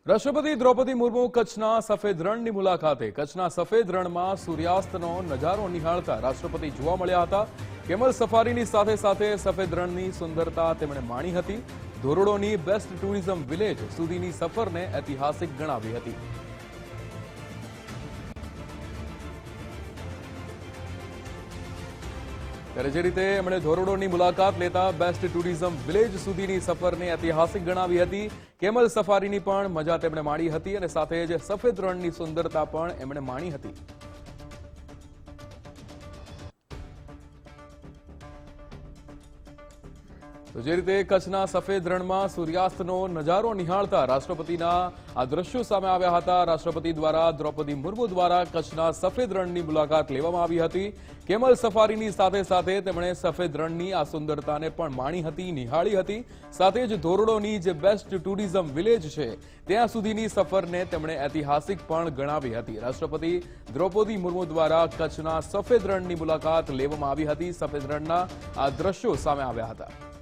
રાષ્ટ્રપતિ દ્રૌપદી મુર્મુ કચ્છના સફેદ રણની મુલાકાતે કચ્છના સફેદ રણમાં સૂર્યાસ્તનો નજારો નિહાળતા રાષ્ટ્રપતિ જોવા મળ્યા હતા। કેમલ સફારીની સાથે સાથે સફેદ રણની સુંદરતા તેમણે માણી હતી। ધોરડોની બેસ્ટ ટુરિઝમ વિલેજ સુધીની સફરને ઐતિહાસિક ગણાવી હતી। ત્યારે જે રીતે એમણે ધોરડોની મુલાકાત લેતા બેસ્ટ ટુરિઝમ વિલેજ સુધીની સફરને ઐતિહાસિક ગણાવી હતી। કેમલ સફારીની પણ મજા તેમણે માણી હતી અને સાથે જ સફેદ રણની સુંદરતા પણ એમણે માણી હતી। તો જે રીતે કચ્છના સફેદ રણમાં સૂર્યાસ્તનો નજારો નિહાળતા રાષ્ટ્રપતિના આ દ્રશ્યો સામે આવ્યા હતા। રાષ્ટ્રપતિ દ્વારા દ્રૌપદી મુર્મુ દ્વારા કચ્છના સફેદ રણની મુલાકાત લેવામાં આવી હતી। કેમલ સફારીની સાથે સાથે તેમણે સફેદ રણની આ સુંદરતાને પણ માણી હતી, નિહાળી હતી। સાથે જ ધોરડોની જે બેસ્ટ ટુરિઝમ વિલેજ છે ત્યાં સુધીની સફરને તેમણે ઐતિહાસિક પણ ગણાવી હતી। રાષ્ટ્રપતિ દ્રૌપદી મુર્મુ દ્વારા કચ્છના સફેદ રણની મુલાકાત લેવામાં આવી હતી। સફેદ રણના આ દ્રશ્યો સામે આવ્યા હતા।